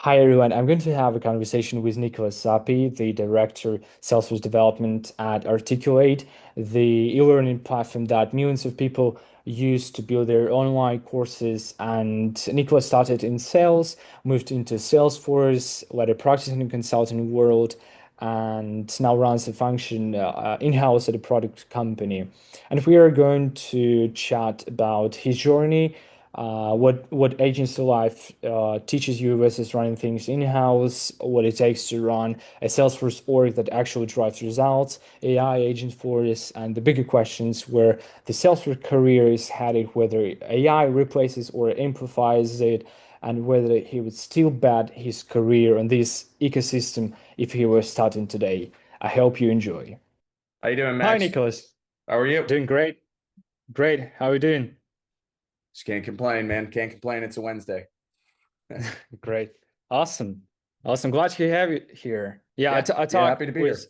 Hi everyone. I'm going to have a conversation with Nikolaus Sappie, the director, Salesforce Development at Articulate, the e-learning platform that millions of people use to build their online courses. And Nikolaus started in sales, moved into Salesforce, led a practice in the consulting world, and now runs a function in-house at a product company. And we are going to chat about his journey, what agency life teaches you versus running things in-house, what it takes to run a Salesforce org that actually drives results, AI, agent force, and the bigger questions where the Salesforce career is headed, whether AI replaces or amplifies it, and whether he would still bet his career on this ecosystem if he were starting today. I hope you enjoy. How you doing, Hi, Max? Nicholas. How are you? Doing great. Great. How are you doing? Just can't complain, man. Can't complain. It's a Wednesday. Great. Awesome. Awesome. Glad to have you here. Yeah, Yeah, I yeah. talk Happy to be with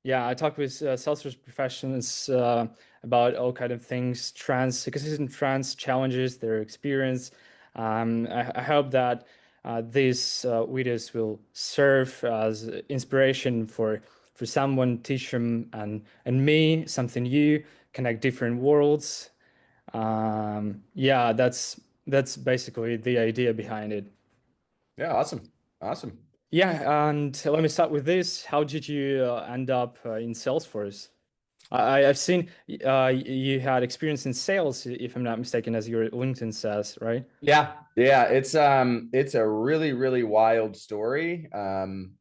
here. I talk with Salesforce professionals about all kind of things, trends, ecosystem trends, challenges, their experience. I hope that these videos will serve as inspiration for someone, teach them and me something new, connect different worlds. Yeah, that's basically the idea behind it. Yeah, awesome. Awesome. Yeah, and let me start with this. How did you end up in Salesforce? I've seen you had experience in sales, if I'm not mistaken, as your LinkedIn says, right? Yeah. It's a really wild story.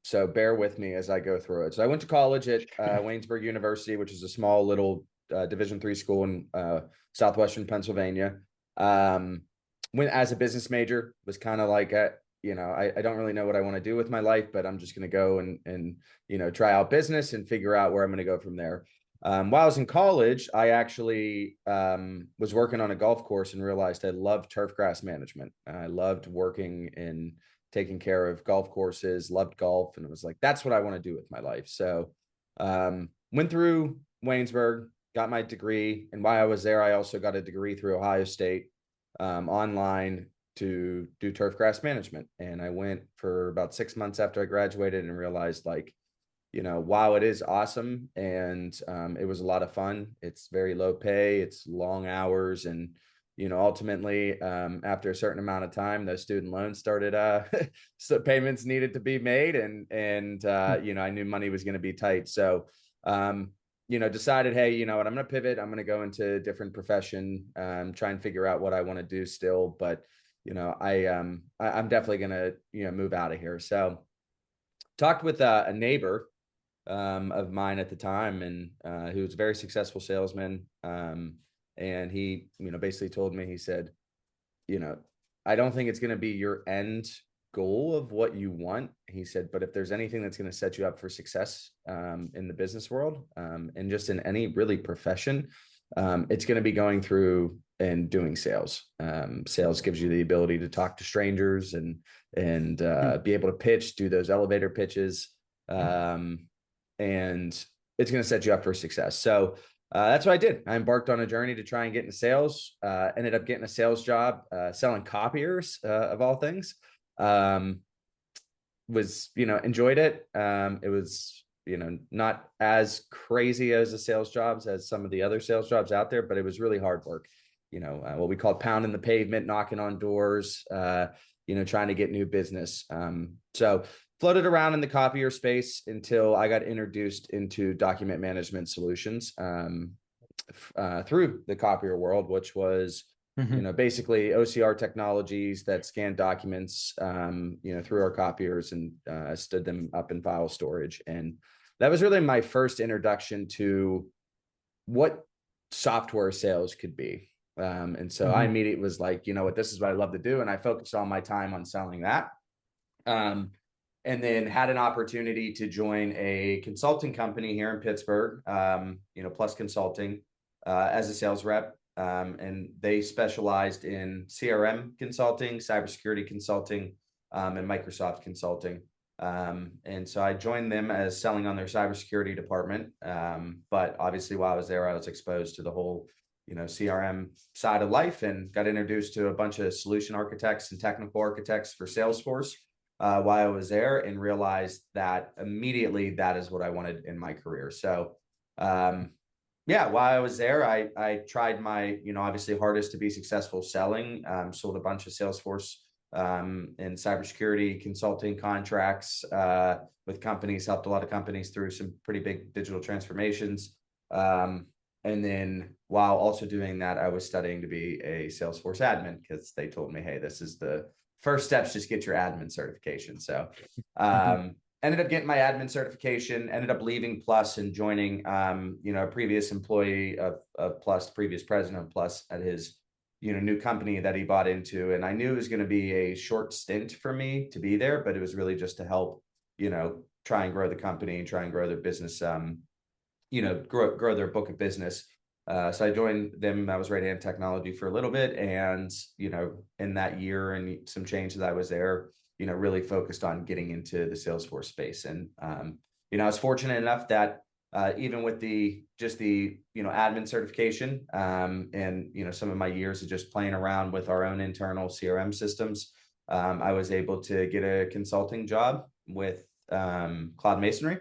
So bear with me as I go through it. So I went to college at Waynesburg University, which is a small little Division III school in southwestern Pennsylvania. Um, went as a business major, was kind of like I don't really know what I want to do with my life, but I'm just gonna go and try out business and figure out where I'm gonna go from there. While I was in college, I actually was working on a golf course and realized I loved turfgrass management. I loved working in taking care of golf courses, loved golf, and it was like, that's what I want to do with my life. So went through Waynesburg, got my degree. And while I was there, I also got a degree through Ohio State online to do turfgrass management. And I went for about 6 months after I graduated and realized like, while it is awesome and it was a lot of fun, it's very low pay, it's long hours, and ultimately, after a certain amount of time, those student loans started so payments needed to be made, and I knew money was going to be tight, so decided, hey, you know what, I'm going to pivot, I'm going to go into a different profession, try and figure out what I want to do still, but I'm definitely going to move out of here. So talked with a neighbor of mine at the time, and who was a very successful salesman. And he, basically told me, he said, you know, I don't think it's going to be your end goal of what you want. He said, but if there's anything that's going to set you up for success in the business world, and just in any really profession, it's going to be going through and doing sales. Sales gives you the ability to talk to strangers and be able to pitch, do those elevator pitches. And it's going to set you up for success. So that's what I did. I embarked on a journey to try and get into sales. Ended up getting a sales job selling copiers, of all things. Um, was enjoyed it. It was not as crazy as the sales jobs as some of the other sales jobs out there, but it was really hard work. What we call pounding the pavement, knocking on doors. Trying to get new business. So floated around in the copier space until I got introduced into document management solutions through the copier world, which was Mhm. basically OCR technologies that scan documents, through our copiers, and stood them up in file storage. And that was really my first introduction to what software sales could be. And so I Mhm. immediately was like, you know what, this is what I love to do. And I focused all my time on selling that. Um, and then had an opportunity to join a consulting company here in Pittsburgh, Plus Consulting, as a sales rep. And they specialized in CRM consulting, cybersecurity consulting, and Microsoft consulting. And so I joined them as selling on their cybersecurity department. But obviously, while I was there, I was exposed to the whole, CRM side of life, and got introduced to a bunch of solution architects and technical architects for Salesforce. while I was there, and realized that immediately that is what I wanted in my career. So, yeah, while I was there, I tried my, obviously hardest to be successful selling. Sold a bunch of Salesforce and cybersecurity consulting contracts with companies, helped a lot of companies through some pretty big digital transformations. And then while also doing that, I was studying to be a Salesforce admin because they told me, hey, this is the first steps, just get your admin certification. So Mhm. ended up getting my admin certification, ended up leaving Plus and joining, a previous employee of Plus, previous president of Plus at his, new company that he bought into. And I knew it was going to be a short stint for me to be there, but it was really just to help, try and grow the company, try and grow their business, grow their book of business. So I joined them. I was right hand technology for a little bit, and in that year and some change that I was there, really focused on getting into the Salesforce space. And I was fortunate enough that even with the admin certification, and some of my years of just playing around with our own internal CRM systems, I was able to get a consulting job with Cloud Masonry.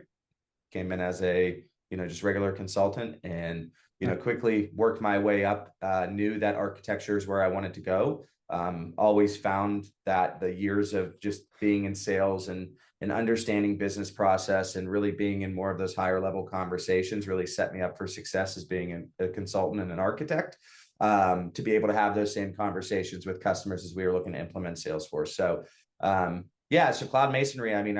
Came in as a just regular consultant, and quickly worked my way up. Knew that architecture is where I wanted to go. Always found that the years of just being in sales and understanding business process and really being in more of those higher level conversations really set me up for success as being a consultant and an architect, to be able to have those same conversations with customers as we were looking to implement Salesforce. So yeah, so Cloud Masonry, I mean,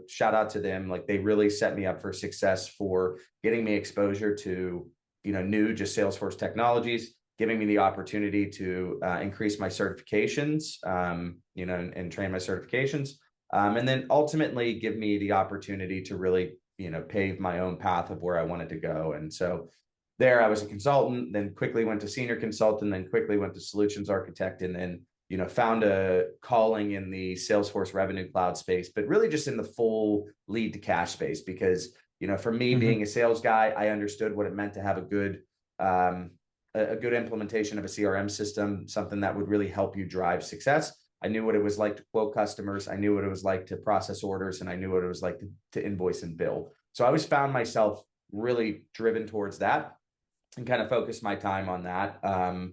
shout out to them. Like, they really set me up for success for getting me exposure to, new just Salesforce technologies, giving me the opportunity to increase my certifications, and train my certifications. And then ultimately give me the opportunity to really, pave my own path of where I wanted to go. And so there I was a consultant, then quickly went to senior consultant, then quickly went to solutions architect, and then found a calling in the Salesforce Revenue Cloud space, but really just in the full lead to cash space. Because, for me being Mhm. a sales guy, I understood what it meant to have a good implementation of a CRM system, something that would really help you drive success. I knew what it was like to quote customers. I knew what it was like to process orders, and I knew what it was like to invoice and bill. So I always found myself really driven towards that, and kind of focused my time on that,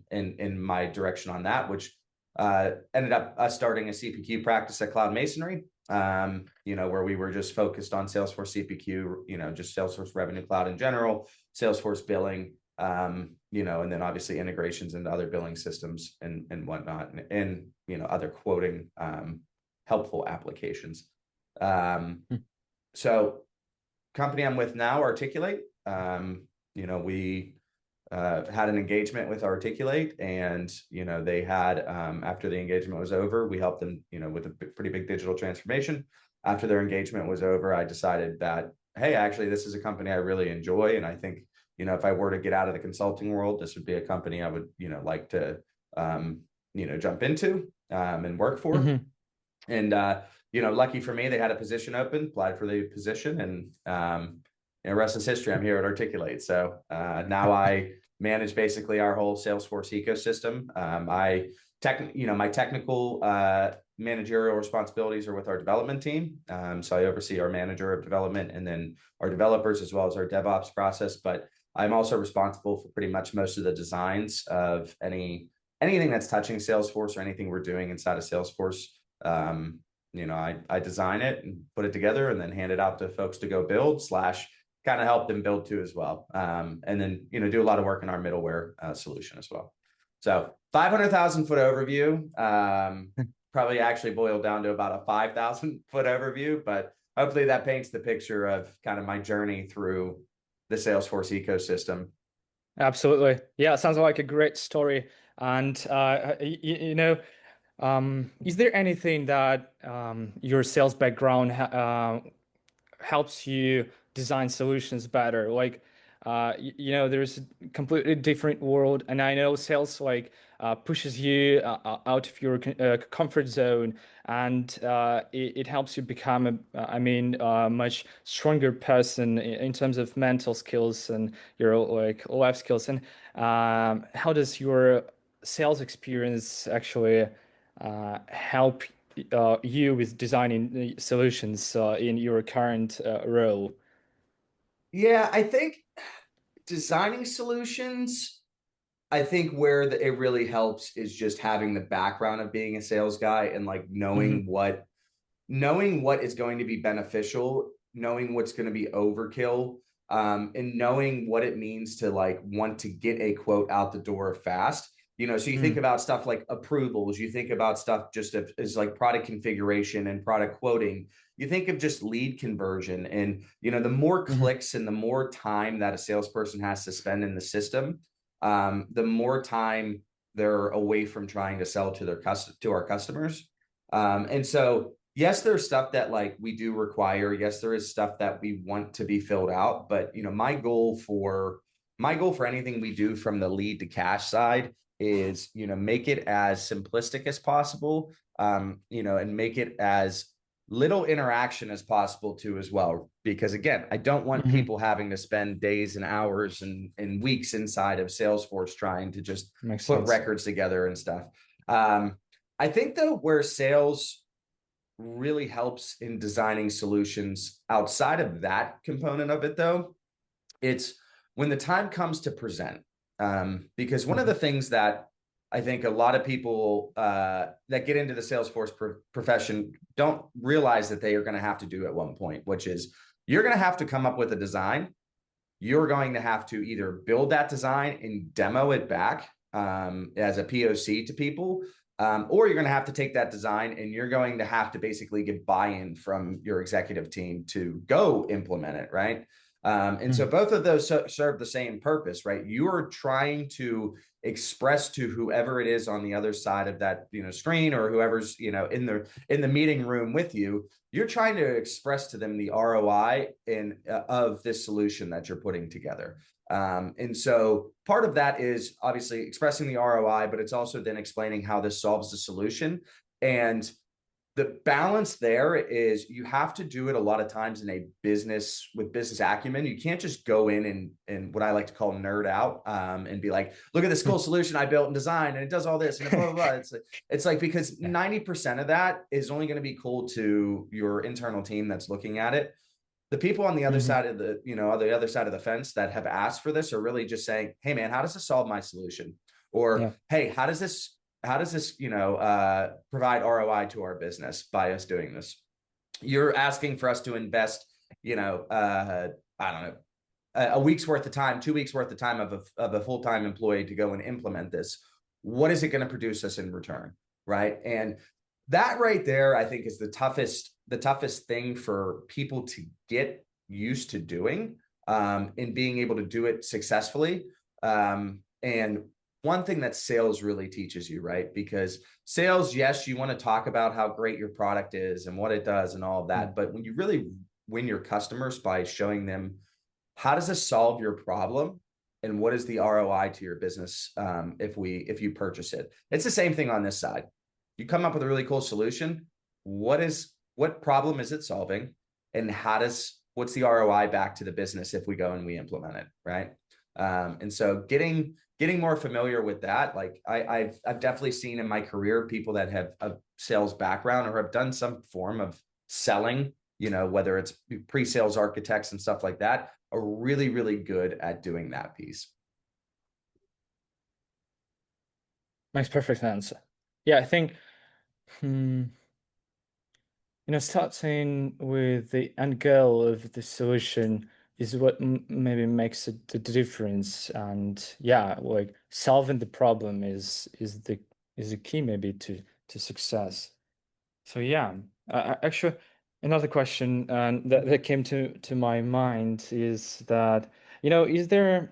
in my direction on that, which ended up us starting a CPQ practice at Cloud Masonry, where we were just focused on Salesforce CPQ, just Salesforce Revenue Cloud in general, Salesforce billing, and then obviously integrations into other billing systems and whatnot, and other quoting helpful applications. So company I'm with now, Articulate, we had an engagement with Articulate, and they had, after the engagement was over, we helped them with a pretty big digital transformation. After their engagement was over, I decided that, hey, actually this is a company I really enjoy, and I think if I were to get out of the consulting world, this would be a company I would like to jump into and work for. Mhm. And lucky for me, they had a position open, applied for the position, and rest is history. I'm here at Articulate. So now I manage basically our whole Salesforce ecosystem. My technical managerial responsibilities are with our development team. So I oversee our manager of development, and then our developers, as well as our DevOps process. But I'm also responsible for pretty much most of the designs of anything that's touching Salesforce or anything we're doing inside of Salesforce. I design it and put it together, and then hand it out to folks to go build slash kind of help them build too as well. And then, do a lot of work in our middleware solution as well. So 500,000 foot overview, probably actually boiled down to about a 5,000 foot overview, but hopefully that paints the picture of kind of my journey through the Salesforce ecosystem. Absolutely. Yeah, sounds like a great story. And is there anything that your sales background helps you design solutions better? Like, there's a completely different world, and I know sales like pushes you out of your comfort zone, and it helps you become a much stronger person in terms of mental skills and your like life skills. And how does your sales experience actually help you with designing solutions in your current role? Yeah, I think designing solutions, I think where it really helps is just having the background of being a sales guy and like Hmm. knowing what is going to be beneficial, knowing what's going to be overkill, and knowing what it means to like want to get a quote out the door fast. So you think Mm. about stuff like approvals, you think about stuff just as like product configuration and product quoting. You think of just lead conversion, and the more Hmm. clicks and the more time that a salesperson has to spend in the system, the more time they're away from trying to sell to our customers. And so yes, there's stuff that like we do require. Yes, there is stuff that we want to be filled out. But my goal for anything we do from the lead to cash side is make it as simplistic as possible, and make it as little interaction as possible too as well. Because again, I don't want Hmm. people having to spend days and hours and weeks inside of Salesforce trying to just Makes put sense. records together and stuff. Um, I think though where sales really helps in designing solutions outside of that component of it, though, it's when the time comes to present. Because one of Hmm. the things that I think a lot of people that get into the Salesforce profession don't realize that they are going to have to do at one point, which is you're going to have to come up with a design. You're going to have to either build that design and demo it back as a POC to people, or you're going to have to take that design and you're going to have to basically get buy-in from your executive team to go implement it, right? And so both of those serve the same purpose, right? You are trying to express to whoever it is on the other side of that screen, or whoever's in the meeting room with you. You're trying to express to them the ROI of this solution that you're putting together. And so part of that is obviously expressing the ROI, but it's also then explaining how this solves the solution. And the balance there is you have to do it a lot of times in a business with business acumen. You can't just go in and what I like to call nerd out, and be like, look at this cool solution I built and designed, and it does all this and blah, blah, blah. It's like because Yeah. 90% of that is only going to be cool to your internal team that's looking at it. The people on the other Hmm. side of the other side of the fence that have asked for this are really just saying, hey man, how does this solve my solution? Or Yeah. hey, how does this provide ROI to our business by us doing this? You're asking for us to invest, I don't know, a week's worth of time, 2 weeks worth of time of a full-time employee to go and implement this. What is it going to produce us in return? Right. And that right there, I think, is the toughest thing for people to get used to doing, and being able to do it successfully. And one thing that sales really teaches you, right? Because sales, yes, you want to talk about how great your product is and what it does and all of that. But when you really win your customers by showing them how does this solve your problem and what is the ROI to your business, if you purchase it. It's the same thing on this side. You come up with a really cool solution. What problem is it solving, and what's the ROI back to the business if we go and we implement it, right? And so getting more familiar with that, like I've definitely seen in my career people that have a sales background or have done some form of selling, whether it's pre-sales architects and stuff like that, are really, really good at doing that piece. Makes perfect sense. Yeah, I think, hmm, starting with the end goal of the solution is what maybe makes it the difference. And yeah, like solving the problem is the key maybe to success. So yeah, actually, another question that came to my mind is that, is there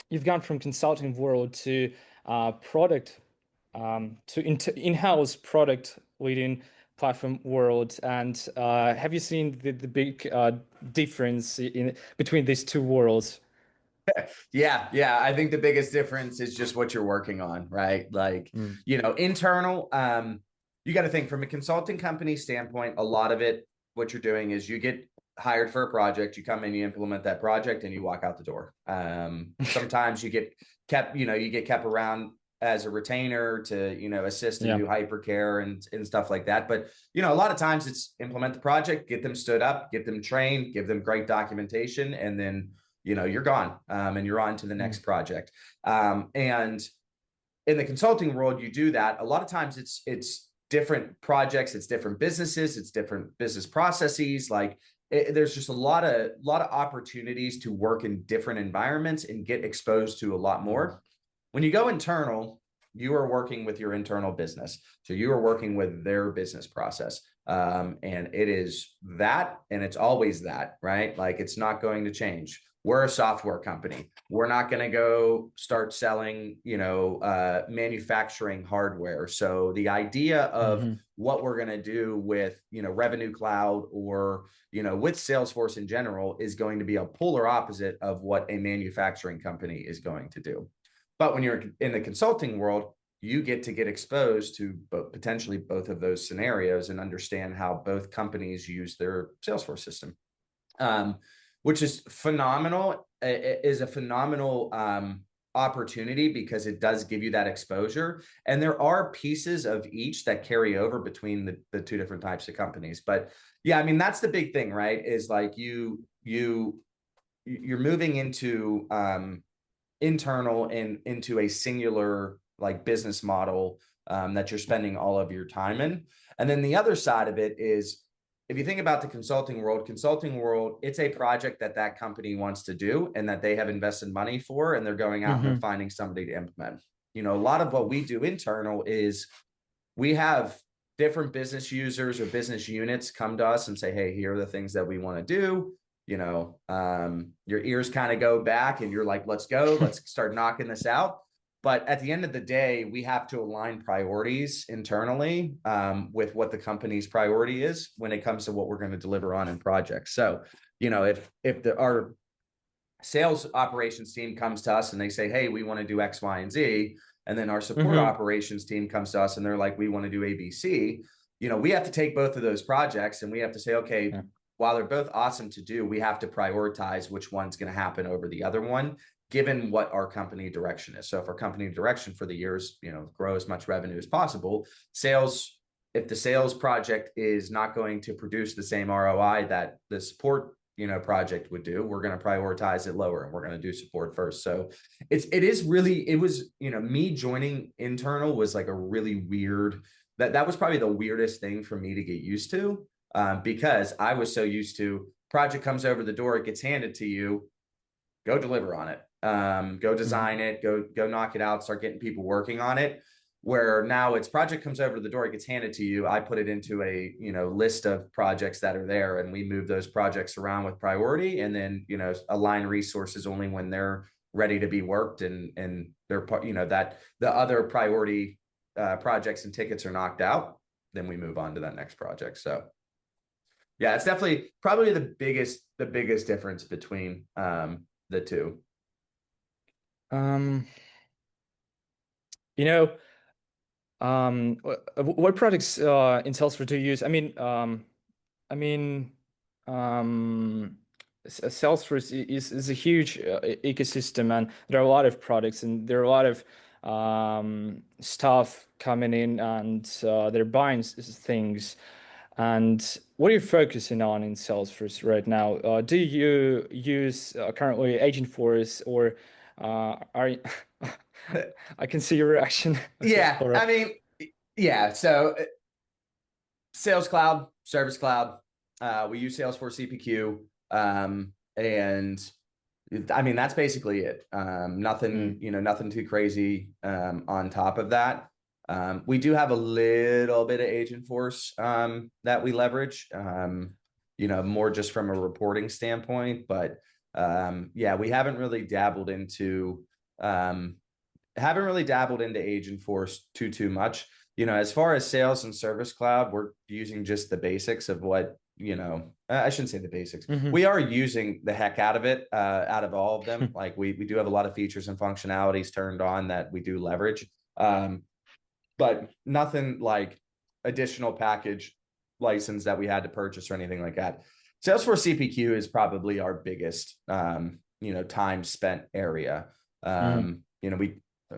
you've gone from consulting world to product to in-house product leading platform world, and have you seen the big difference in between these two worlds? Yeah. I think the biggest difference is just what you're working on, right? Like, Mm. internal. You got to think from a consulting company standpoint, a lot of it, what you're doing is you get hired for a project, you come in, you implement that project, and you walk out the door. Sometimes you get kept around as a retainer to, assist and Yeah. do hypercare and stuff like that. But, a lot of times it's implement the project, get them stood up, get them trained, give them great documentation, and then, you're gone, and you're on to the next project. And in the consulting world, you do that. A lot of times it's different projects, it's different businesses, it's different business processes. Like there's just a lot of opportunities to work in different environments and get exposed to a lot more. When you go internal, you are working with your internal business. So you are working with their business process. And it is that, and it's always that, right? Like it's not going to change. We're a software company. We're not going to go start selling, manufacturing hardware. So the idea of what we're going to do with, Revenue Cloud or, with Salesforce in general is going to be a polar opposite of what a manufacturing company is going to do. But when you're in the consulting world, you get exposed to potentially both of those scenarios and understand how both companies use their Salesforce system, which is phenomenal. It is a phenomenal opportunity because it does give you that exposure. And there are pieces of each that carry over between the two different types of companies. But yeah, I mean, that's the big thing, right? Is like you're moving into internal and into a singular like business model that you're spending all of your time in. And then the other side of it is, if you think about the consulting world, it's a project that company wants to do and that they have invested money for, and they're going out and they're finding somebody to implement. A lot of what we do internal is we have different business users or business units come to us and say, hey, here are the things that we want to do. Your ears kind of go back and you're like, let's go, let's start knocking this out. But at the end of the day, we have to align priorities internally with what the company's priority is when it comes to what we're going to deliver on in projects. So, if our sales operations team comes to us and they say, hey, we want to do X, Y, and Z, and then our support operations team comes to us and they're like, we want to do ABC, we have to take both of those projects and we have to say, okay, while they're both awesome to do, we have to prioritize which one's going to happen over the other one, given what our company direction is. So if our company direction for the year is, grow as much revenue as possible, if the sales project is not going to produce the same ROI that the support, project would do, we're going to prioritize it lower and we're going to do support first. So it was, me joining internal was like a really weird, that was probably the weirdest thing for me to get used to. Because I was so used to project comes over the door, it gets handed to you, go deliver on it, go design it, go knock it out, start getting people working on it. Where now it's project comes over the door, it gets handed to you. I put it into a list of projects that are there, and we move those projects around with priority, and then align resources only when they're ready to be worked, and they're that the other priority projects and tickets are knocked out. Then we move on to that next project. So. Yeah, it's definitely probably the biggest difference between the two. You know, what products in Salesforce do you use? I mean, Salesforce is a huge ecosystem, and there are a lot of products, and there are a lot of stuff coming in, and they're buying things. And what are you focusing on in Salesforce right now? Do you use currently Agentforce, or are you I can see your reaction. Okay, Yeah, all right. I mean, yeah. So Sales Cloud, Service Cloud, we use Salesforce CPQ, and I mean that's basically it. Nothing, nothing too crazy on top of that. We do have a little bit of Agentforce that we leverage, more just from a reporting standpoint. But yeah, we haven't really dabbled into Agentforce too much. As far as Sales and Service Cloud, we're using just the basics of what, I shouldn't say the basics. We are using the heck out of it, out of all of them. Like we do have a lot of features and functionalities turned on that we do leverage. But nothing like additional package license that we had to purchase or anything like that. Salesforce CPQ is probably our biggest, time spent area.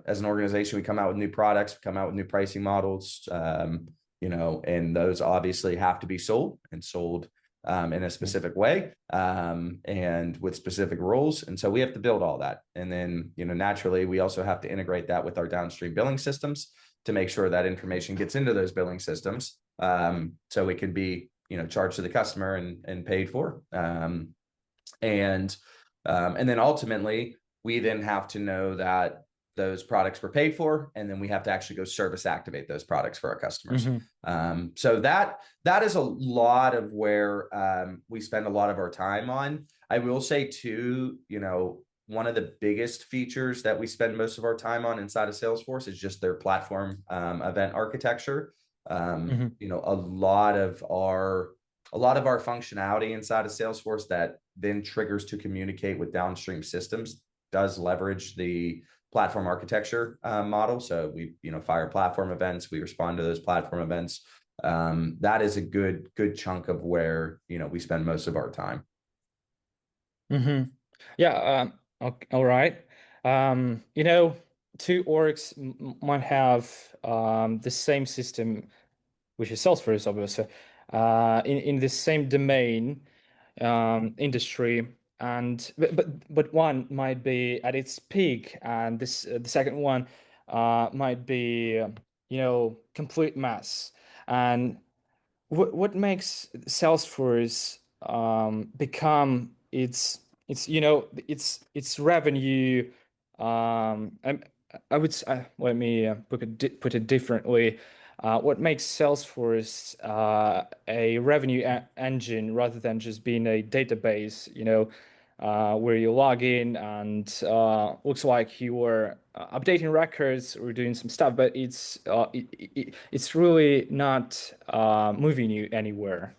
as an organization, we come out with new products, we come out with new pricing models, and those obviously have to be sold and sold in a specific way, and with specific rules. And so we have to build all that. And then, naturally, we also have to integrate that with our downstream billing systems to make sure that information gets into those billing systems, so it can be, charged to the customer and paid for. And then ultimately, we then have to know that those products were paid for, and then we have to actually go service activate those products for our customers. So that is a lot of where we spend a lot of our time on. I will say too, one of the biggest features that we spend most of our time on inside of Salesforce is just their platform event architecture. A lot of our functionality inside of Salesforce that then triggers to communicate with downstream systems does leverage the platform architecture model. So we, fire platform events, we respond to those platform events. That is a good chunk of where, we spend most of our time. Yeah. All right. Two orgs might have the same system, which is Salesforce, obviously, in the same domain, industry, and but one might be at its peak, and the second one might be complete mess. And what makes Salesforce become its revenue, I, I would let me put it differently. What makes Salesforce a revenue engine rather than just being a database, where you log in and looks like you were updating records or doing some stuff, but it's really not moving you anywhere.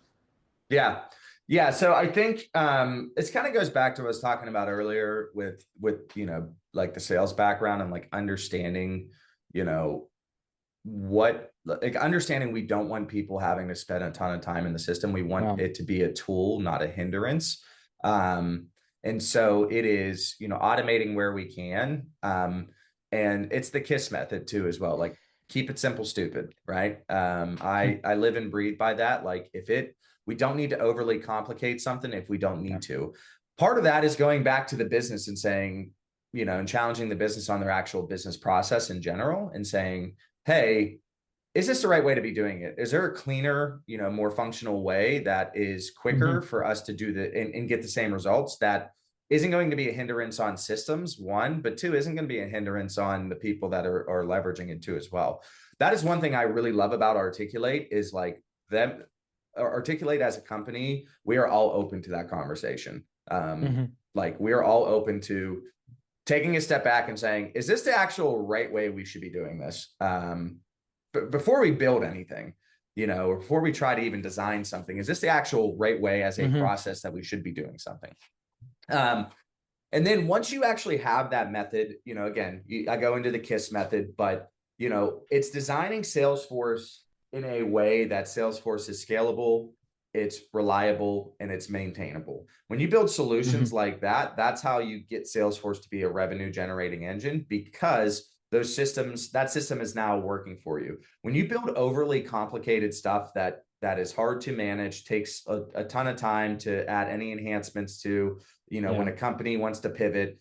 Yeah. Yeah. So I think it kind of goes back to what I was talking about earlier with like the sales background and like understanding, understanding we don't want people having to spend a ton of time in the system. We want it to be a tool, not a hindrance. And so it is, automating where we can. And it's the KISS method too, as well. Like, keep it simple, stupid, right? I live and breathe by that. Like, we don't need to overly complicate something if we don't need to. Part of that is going back to the business and saying, and challenging the business on their actual business process in general and saying, hey, is this the right way to be doing it? Is there a cleaner, more functional way that is quicker for us to do and get the same results, that isn't going to be a hindrance on systems, one, but two, isn't going to be a hindrance on the people that are leveraging it too as well. That is one thing I really love about Articulate, is like them. Articulate as a company, we are all open to that conversation. Like, we are all open to taking a step back and saying, is this the actual right way we should be doing this? But before we build anything, or before we try to even design something, is this the actual right way as a process that we should be doing something? And then once you actually have that method, again, I go into the KISS method, but, it's designing Salesforce in a way that Salesforce is scalable, it's reliable, and it's maintainable. When you build solutions like that, that's how you get Salesforce to be a revenue generating engine, because that system is now working for you. When you build overly complicated stuff that is hard to manage, takes a ton of time to add any enhancements to, when a company wants to pivot,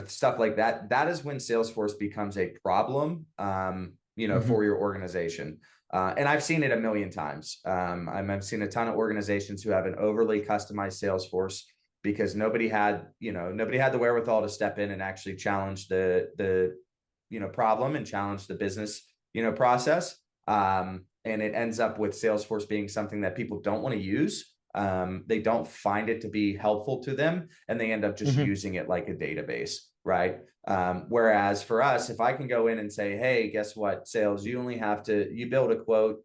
stuff like that, that is when Salesforce becomes a problem, for your organization. And I've seen it a million times. I've seen a ton of organizations who have an overly customized Salesforce because nobody had the wherewithal to step in and actually challenge the problem and challenge the business, process. And it ends up with Salesforce being something that people don't want to use. They don't find it to be helpful to them, and they end up just using it like a database, right? Whereas for us, if I can go in and say, hey, guess what, sales, you build a quote,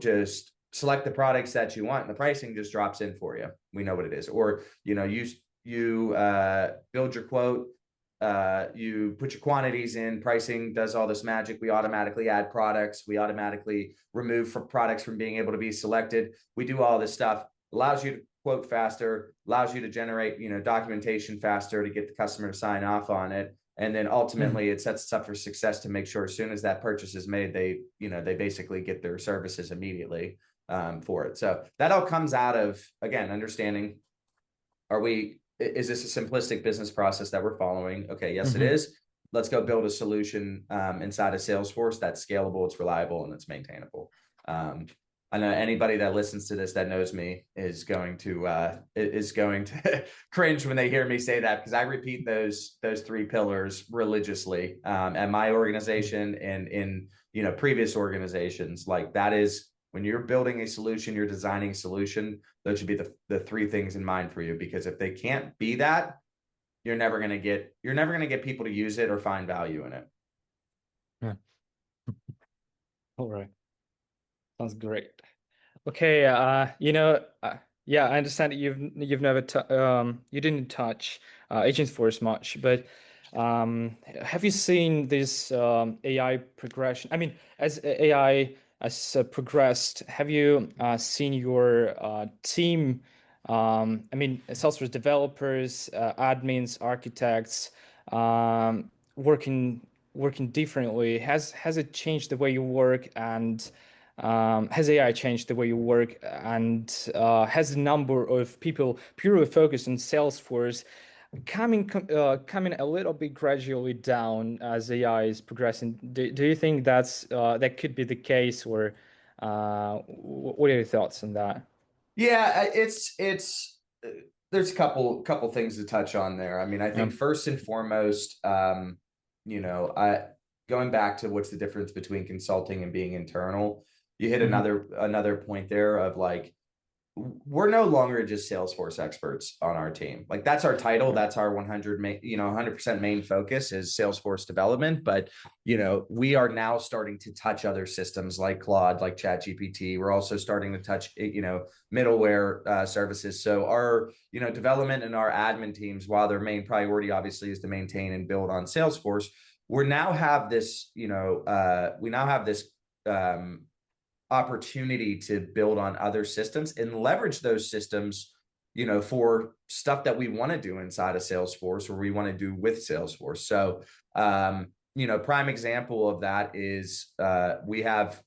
just select the products that you want, and the pricing just drops in for you. We know what it is. Or, you build your quote, you put your quantities in, pricing does all this magic. We automatically add products. We automatically remove products from being able to be selected. We do all this stuff, allows you to quote faster, allows you to generate, documentation faster to get the customer to sign off on it. And then ultimately it sets us up for success to make sure as soon as that purchase is made, they basically get their services immediately for it. So that all comes out of, again, understanding, is this a simplistic business process that we're following? Okay, yes, it Mm-hmm. is. Let's go build a solution inside of Salesforce that's scalable, it's reliable, and it's maintainable. I know anybody that listens to this that knows me is going to cringe when they hear me say that, because I repeat those three pillars religiously at my organization and in previous organizations. Like, that is, when you're building a solution, you're designing a solution, those should be the three things in mind for you, because if they can't be that, you're never going to get people to use it or find value in it. Yeah. All right. Sounds great. Okay, yeah, I understand that you've never t you didn't touch Agent Force much, but have you seen this AI progression? I mean, as AI has progressed, have you seen your team? I mean, Salesforce developers, admins, architects, working differently. Has it changed the way you work and has AI changed the way you work, and has the number of people purely focused on Salesforce coming a little bit gradually down as AI is progressing? Do you think that could be the case, or what are your thoughts on that? Yeah, it's there's a couple things to touch on there. I mean, I think Um, first and foremost, I going back to what's the difference between consulting and being internal. You hit mhm, another point there of like, we're no longer just Salesforce experts on our team. Like, that's our title. yeah, That's our 100% main focus is Salesforce development. But, we are now starting to touch other systems like Claude, like ChatGPT. We're also starting to touch, middleware services. So our, development and our admin teams, while their main priority obviously is to maintain and build on Salesforce, we now have this, opportunity to build on other systems and leverage those systems, for stuff that we want to do inside of Salesforce, or we want to do with Salesforce. So, prime example of that is we have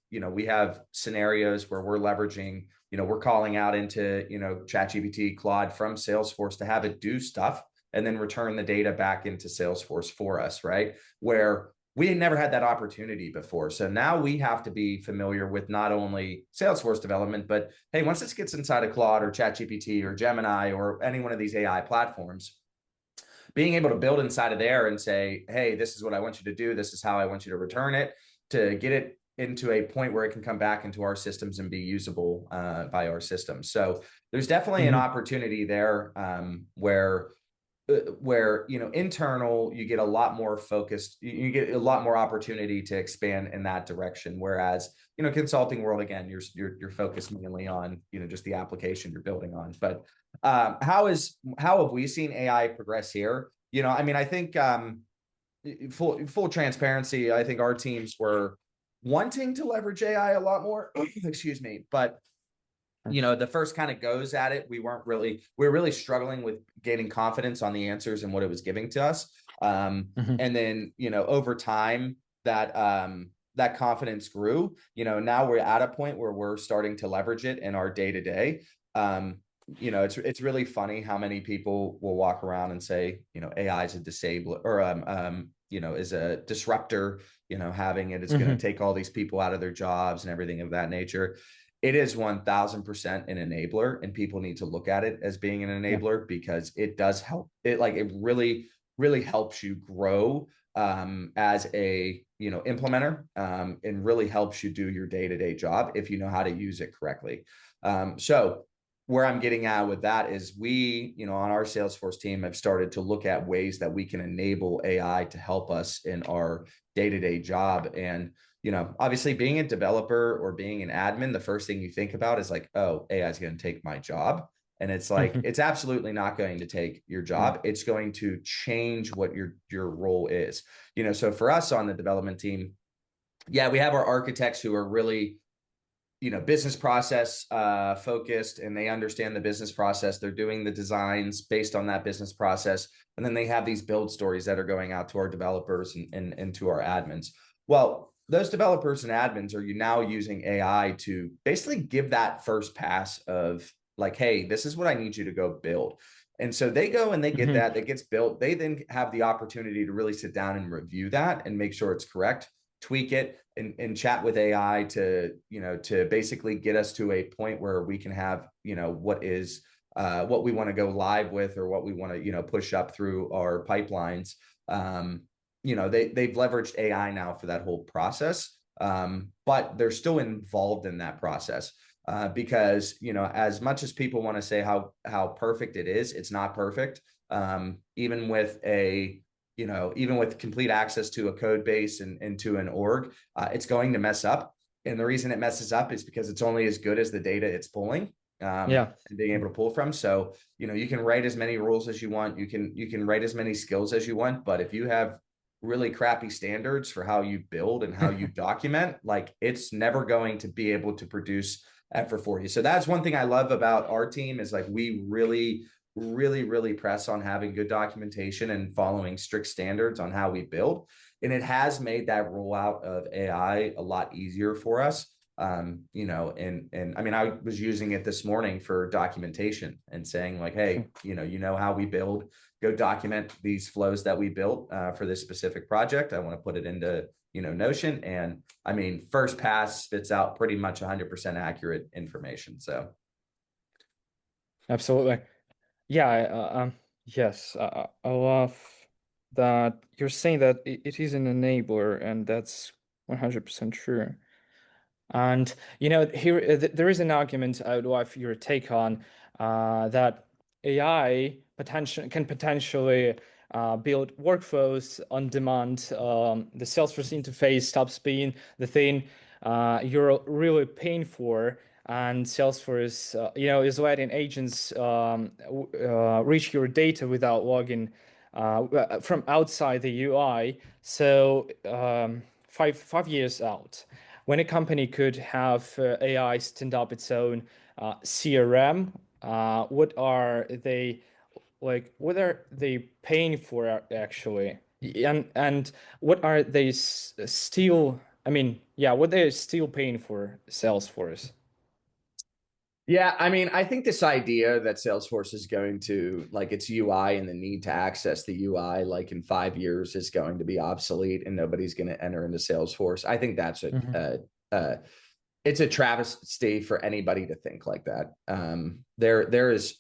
scenarios where we're leveraging, we're calling out into, ChatGPT, Claude from Salesforce to have it do stuff and then return the data back into Salesforce for us, right? Where we had never had that opportunity before. So now we have to be familiar with not only Salesforce development, but hey, once this gets inside of Claude or ChatGPT or Gemini or any one of these AI platforms, being able to build inside of there and say, hey, this is what I want you to do. This is how I want you to return it, to get it into a point where it can come back into our systems and be usable by our systems. So there's definitely an mhm, opportunity there, where internal, you get a lot more focused, you get a lot more opportunity to expand in that direction, whereas consulting world, again, you're focused mainly on just the application you're building on. But how have we seen AI progress here? I mean, I think, full transparency, I think our teams were wanting to leverage AI a lot more excuse me, but the first kind of goes at it, we're really struggling with gaining confidence on the answers and what it was giving to us. mhm, And then, over time, that confidence grew. Now we're at a point where we're starting to leverage it in our day to day. It's really funny how many people will walk around and say, AI is a disabler, or is a disruptor, having it is going to mhm, take all these people out of their jobs and everything of that nature. It is 1000% an enabler, and people need to look at it as being an yeah, enabler, because it does help. It really, really helps you grow as a implementer, and really helps you do your day-to-day job if you know how to use it correctly. So where I'm getting at with that is, we, on our Salesforce team, have started to look at ways that we can enable AI to help us in our day-to-day job. And obviously, being a developer or being an admin, the first thing you think about is like, oh, AI is going to take my job. And it's like, mhm, it's absolutely not going to take your yeah, job. It's going to change what your role is. So for us on the development team, yeah, we have our architects who are really business process focused, and they understand the business process. They're doing the designs based on that business process. And then they have these build stories that are going out to our developers and to our admins. Well, those developers and admins are you now using AI to basically give that first pass of like, hey, this is what I need you to go build. And so they go and they get Hmm. that, that gets built. They then have the opportunity to really sit down and review that and make sure it's correct, tweak it, and chat with AI to, to basically get us to a point where we can have, what we want to go live with, or what we want to, push up through our pipelines. They've leveraged AI now for that whole process. But they're still involved in that process. Because as much as people want to say how perfect it is, it's not perfect. Even with even with complete access to a code base and to an org, it's going to mess up. And the reason it messes up is because it's only as good as the data it's pulling, Yeah. and being able to pull from. So, you can write as many rules as you want. You can write as many skills as you want. But if you have really crappy standards for how you build and how you document, like, it's never going to be able to produce effort for you. So that's one thing I love about our team, is like, we really, really, really press on having good documentation and following strict standards on how we build. And it has made that rollout of AI a lot easier for us. And I mean, I was using it this morning for documentation and saying like, hey, how we build, go document these flows that we built for this specific project. I want to put it into, Notion. And I mean, first pass spits out pretty much 100% accurate information. So Absolutely. Yeah, yes, I love that you're saying that it is an enabler, and that's 100% true. And here there is an argument I would love your take on, that AI potentially build workflows on demand. The Salesforce interface stops being the thing you're really paying for, and Salesforce, is letting agents reach your data without logging from outside the UI. So 5 years out, when a company could have AI stand up its own CRM, what are they like? What are they paying for actually? And what are they still? I mean, yeah, what they're still paying for Salesforce? yeah, I mean, I think this idea that Salesforce is going to, like, its UI and the need to access the UI, like, in 5 years is going to be obsolete and nobody's going to enter into Salesforce. I think that's Hmm. a it's a travesty for anybody to think like that. There is,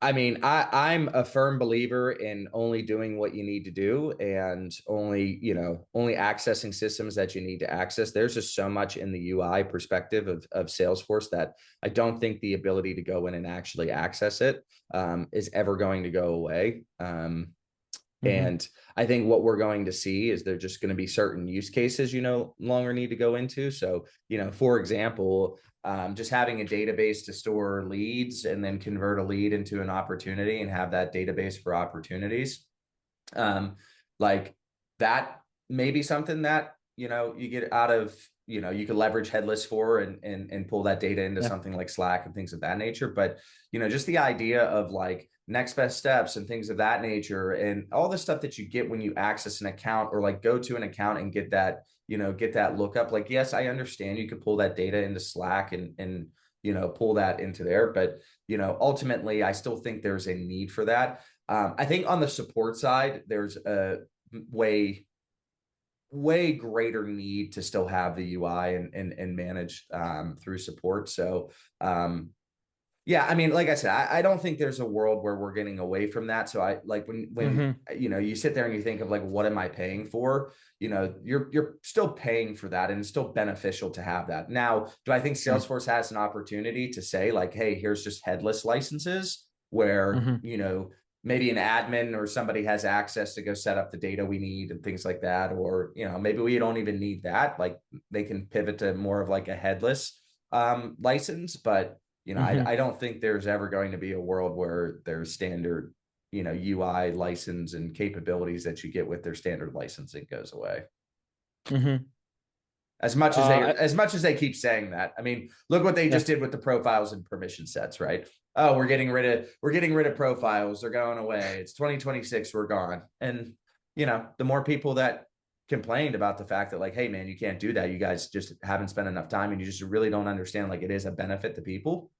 I mean, I'm a firm believer in only doing what you need to do, and only accessing systems that you need to access. There's just so much in the UI perspective of Salesforce that I don't think the ability to go in and actually access it is ever going to go away. Hmm. And I think what we're going to see is there just going to be certain use cases you no longer need to go into. So, for example, just having a database to store leads and then convert a lead into an opportunity and have that database for opportunities. Like, that may be something that, you get out of, you could leverage headless for and pull that data into Yeah. something like Slack and things of that nature. But, just the idea of like next best steps and things of that nature, and all the stuff that you get when you access an account or like go to an account and get that lookup. Like, yes, I understand you could pull that data into Slack and pull that into there. But, ultimately, I still think there's a need for that. I think on the support side, there's a way, way greater need to still have the UI and manage through support. So, yeah, I mean, like I said, I don't think there's a world where we're getting away from that. So I like when Hmm. you sit there and you think of like, what am I paying for? You're still paying for that, and it's still beneficial to have that. Now, do I think Yeah. Salesforce has an opportunity to say like, hey, here's just headless licenses where, Hmm. maybe an admin or somebody has access to go set up the data we need and things like that, or maybe we don't even need that. Like, they can pivot to more of like a headless license. But I Hmm. don't think there's ever going to be a world where there's standard, UI license and capabilities that you get with their standard licensing goes away. Hmm. Uh, As much as they keep saying that. I mean, look what they yeah. just did with the profiles and permission sets, right? Oh, we're getting rid of profiles. They're going away. It's 2026. We're gone. And the more people that complained about the fact that like, hey man, you can't do that. You guys just haven't spent enough time, and you just really don't understand like it is a benefit to people.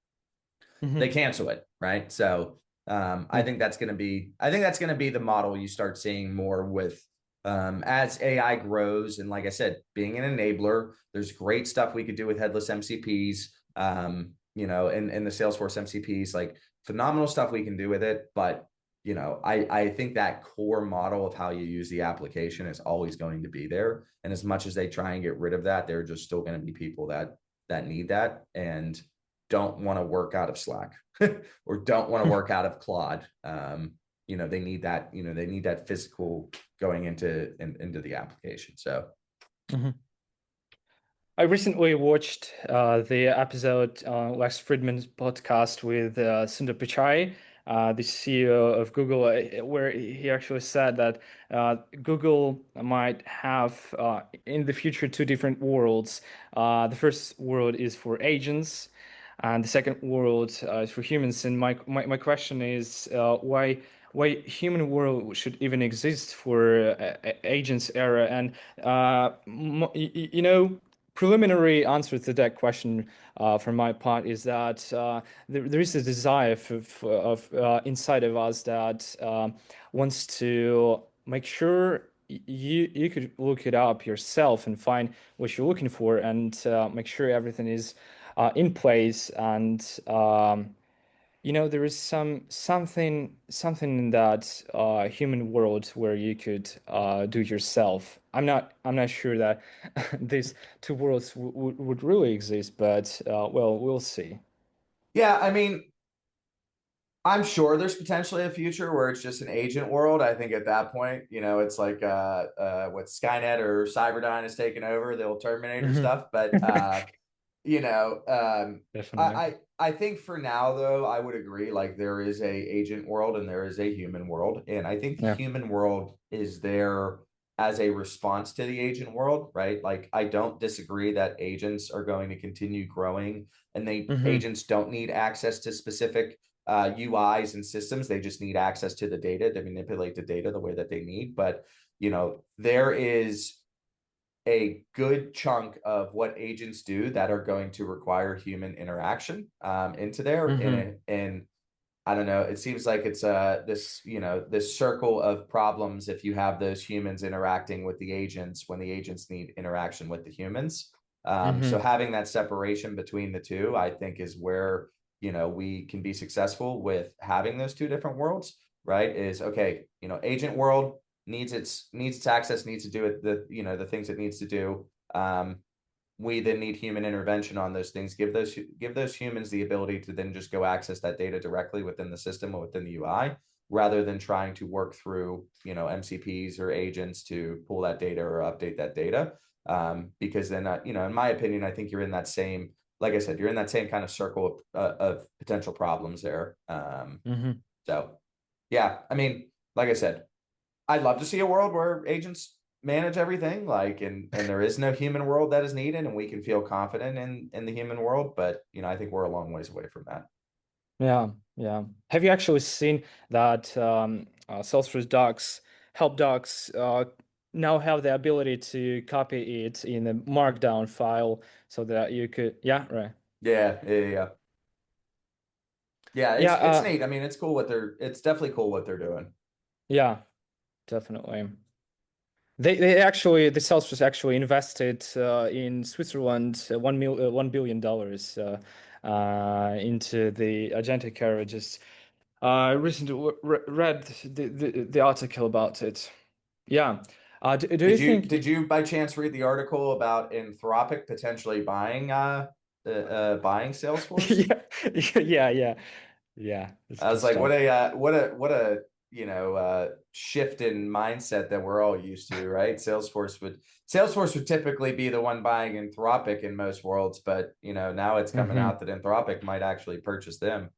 They Hmm. cancel it, right? So Yeah. I think that's gonna be the model you start seeing more with as AI grows. And like I said, being an enabler, there's great stuff we could do with headless MCPs, and the Salesforce MCPs, like phenomenal stuff we can do with it. But I think that core model of how you use the application is always going to be there. And as much as they try and get rid of that, there are just still going to be people that need that and don't want to work out of Slack or don't want to work out of Claude. They need that, they need that physical going into the application. So Hmm. I recently watched the episode Lex Fridman's podcast with Sundar Pichai, the CEO of Google, where he actually said that Google might have in the future two different worlds. The first world is for agents, and the second world is for humans. And my question is why human world should even exist for agents era and preliminary answer to that question from my part is that there is a desire of inside of us that wants to make sure you could look it up yourself and find what you're looking for and make sure everything is in place and there is something in that human world where you could do it yourself. I'm not sure that these two worlds would really exist, but well, we'll see. yeah, I mean, I'm sure there's potentially a future where it's just an agent world. I think at that point, it's like what Skynet or Cyberdyne has taken over, the old Terminator Hmm. stuff. But you know, Definitely. I think for now though, I would agree. Like there is a agent world and there is a human world, and I think the Yeah. human world is there as a response to the agent world, right? Like I don't disagree that agents are going to continue growing, and Hmm. agents don't need access to specific UIs and systems. They just need access to the data to manipulate the data the way that they need. But there is a good chunk of what agents do that are going to require human interaction into there. Hmm. And I don't know. It seems like it's this circle of problems if you have those humans interacting with the agents when the agents need interaction with the humans. So Hmm. having that separation between the two, I think, is where we can be successful with having those two different worlds. Right? Is okay. Agent world needs its access, needs to do it the things it needs to do. We then need human intervention on those things. Give those humans the ability to then just go access that data directly within the system or within the UI, rather than trying to work through MCPs or agents to pull that data or update that data. Because then in my opinion, I think you're in that same, like I said, you're in that same kind of circle of potential problems there. Hmm. So yeah, I mean, like I said, I'd love to see a world where agents manage everything, like, and there is no human world that is needed, and we can feel confident in the human world. But I think we're a long ways away from that. Yeah, yeah. Have you actually seen that Salesforce docs, help docs, now have the ability to copy it in a markdown file so that you could, yeah, right. Yeah, yeah, yeah, yeah. Yeah, It's neat. I mean, it's definitely cool what they're doing. yeah, definitely. They actually the Salesforce actually invested in Switzerland $1 billion into the agentic era. Just recently read the article about it. Yeah. Do you think? Did you by chance read the article about Anthropic potentially buying Salesforce? Yeah, yeah, yeah, yeah. That's I good was like, stuff. what a shift in mindset that we're all used to, right? Salesforce would typically be the one buying Anthropic in most worlds, but now it's coming Hmm. out that Anthropic might actually purchase them.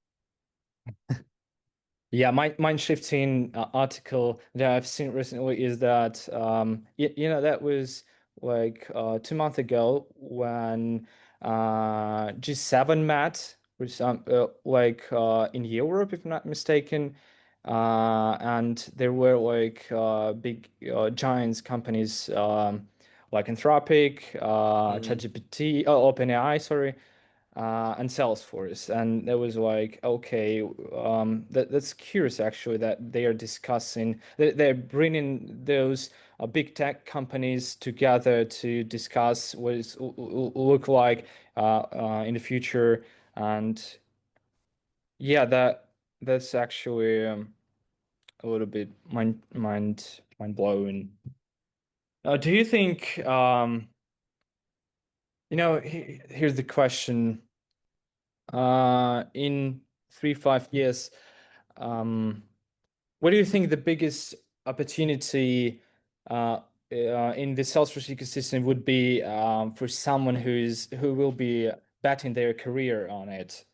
Yeah, mind shifting article that I've seen recently is that that was like 2 months ago when G7 met with some in Europe, if I'm not mistaken, and there were like big giants companies like Anthropic, Mhm. ChatGPT, OpenAI, sorry, and Salesforce. And it was like, okay, that's curious actually that they are discussing, they're bringing those big tech companies together to discuss what it look like in the future. And yeah, that's actually a little bit mind blowing. Do you think, here's the question. In 3, 5 years, um, what do you think the biggest opportunity in the Salesforce ecosystem would be for someone who will be betting their career on it?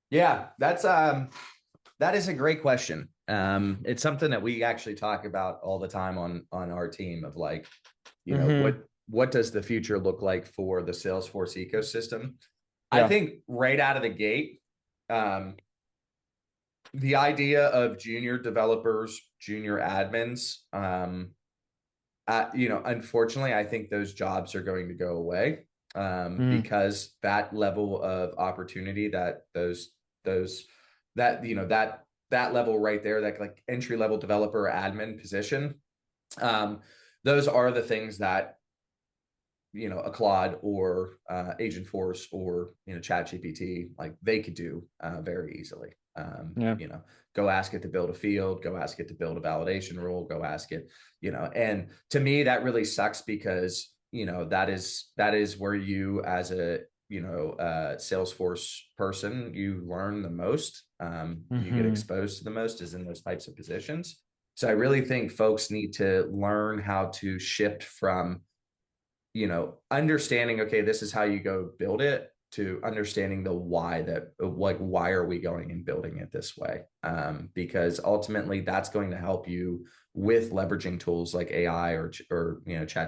Yeah, that is a great question. It's something that we actually talk about all the time on our team of like, Mm-hmm. what does the future look like for the Salesforce ecosystem? I Yeah. think right out of the gate, um, the idea of junior developers, junior admins, unfortunately, I think those jobs are going to go away Mm. because that level of opportunity, those that level right there, that like entry level developer admin position, um, those are the things that a Claude or Agentforce or Chat GPT, like they could do very easily. Yeah. Go ask it to build a field, go ask it to build a validation rule, go ask it, and to me that really sucks because that is where you as a Salesforce person, you learn the most, you get Mm-hmm. exposed to the most is in those types of positions. So I really think folks need to learn how to shift from understanding, okay, this is how you go build it, to understanding the why, that like, why are we going and building it this way? Because ultimately that's going to help you with leveraging tools like AI or chat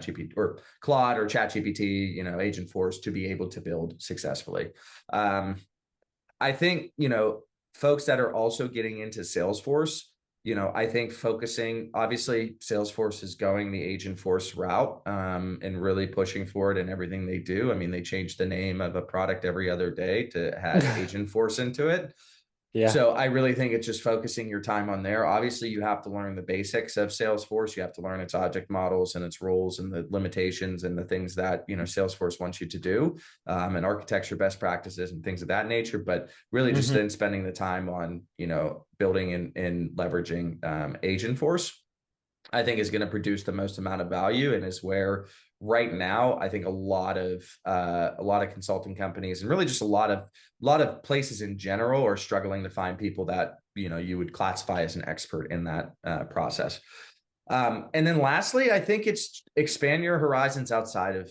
gpt or Claude or chat gpt, agent force, to be able to build successfully. I think, folks that are also getting into Salesforce, I think focusing, obviously, Salesforce is going the agent force route, and really pushing for it in everything they do. I mean, they change the name of a product every other day to add agent force into it. Yeah. So I really think it's just focusing your time on there. Obviously, you have to learn the basics of Salesforce. You have to learn its object models and its rules and the limitations and the things that Salesforce wants you to do, and architecture best practices and things of that nature. But really, just Mm-hmm. then spending the time on building and leveraging Agentforce, I think is going to produce the most amount of value, and is where right now I think a lot of consulting companies, and really just a lot of places in general, are struggling to find people that you would classify as an expert in that process. And then lastly, I think it's expand your horizons outside of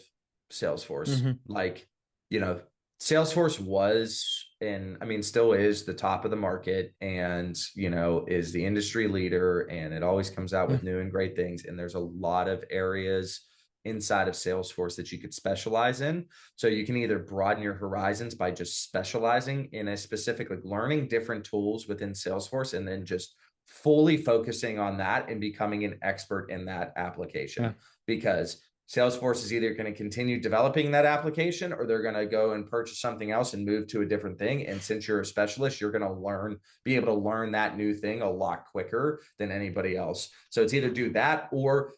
Salesforce. Mm-hmm. Like, you know, Salesforce was, and I mean, still is, the top of the market, and, is the industry leader, and it always comes out Yeah. with new and great things. And there's a lot of areas inside of Salesforce that you could specialize in. So you can either broaden your horizons by just specializing in a specific, like learning different tools within Salesforce, and then just fully focusing on that and becoming an expert in that Yeah. application, because Salesforce is either going to continue developing that application, or they're going to go and purchase something else and move to a different thing. And since you're a specialist, you're going to be able to learn that new thing a lot quicker than anybody else. So it's either do that or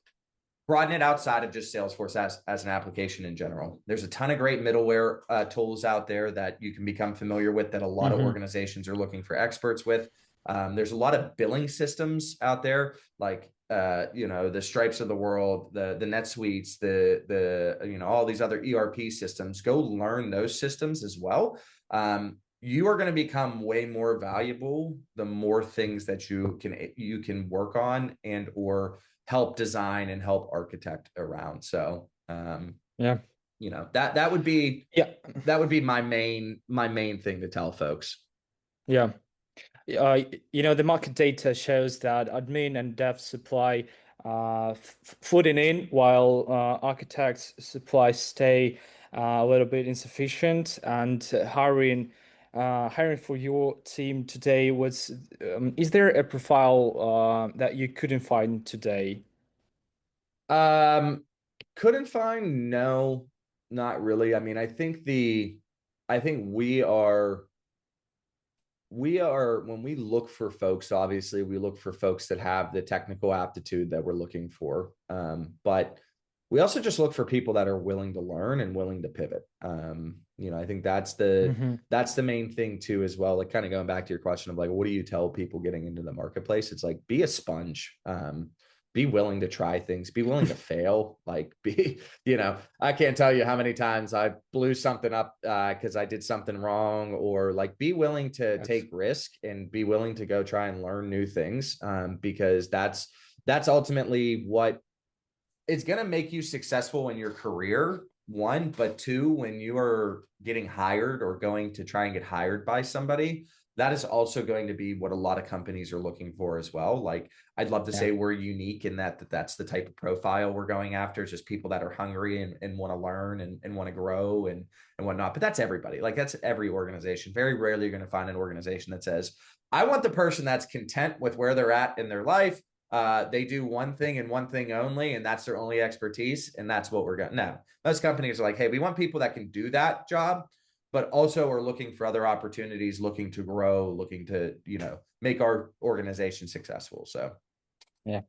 broaden it outside of just Salesforce as an application in general. There's a ton of great middleware tools out there that you can become familiar with, that a lot of Mm-hmm. organizations are looking for experts with. There's a lot of billing systems out there, like the Stripes of the world, the NetSuites, the all these other ERP systems. Go learn those systems as well. You are going to become way more valuable the more things that you can work on and or help design and help architect around. So Yeah. that would be Yeah. my main thing to tell folks. Yeah. The market data shows that admin and dev supply footing in while architects' supplies stay a little bit insufficient, and hiring for your team today was, is there a profile that you couldn't find today? Um, couldn't find, no, not really. I mean, I think we are when we look for folks, obviously we look for folks that have the technical aptitude that we're looking for, but we also just look for people that are willing to learn and willing to pivot. I think Hmm. that's the main thing too, as well. Like, kind of going back to your question of like, what do you tell people getting into the marketplace? It's like, be a sponge. Be willing to try things, be willing to fail, like, I can't tell you how many times I blew something up because I did something wrong, or like, be willing to That's take risk and be willing to go try and learn new things, because that's ultimately what is going to make you successful in your career. One, but two, when you are getting hired or going to try and get hired by somebody, that is also going to be what a lot of companies are looking for as well. Like, I'd love to yeah. say we're unique in that's the type of profile we're going after. It's just people that are hungry and want to learn and want to grow and whatnot. But that's everybody. Like, that's every organization. Very rarely you're going to find an organization that says, I want the person that's content with where they're at in their life. They do one thing and one thing only, and that's their only expertise, and that's what we're going. No, most companies are like, hey, we want people that can do that job, but also are looking for other opportunities, looking to grow, looking to make our organization successful. So Yeah.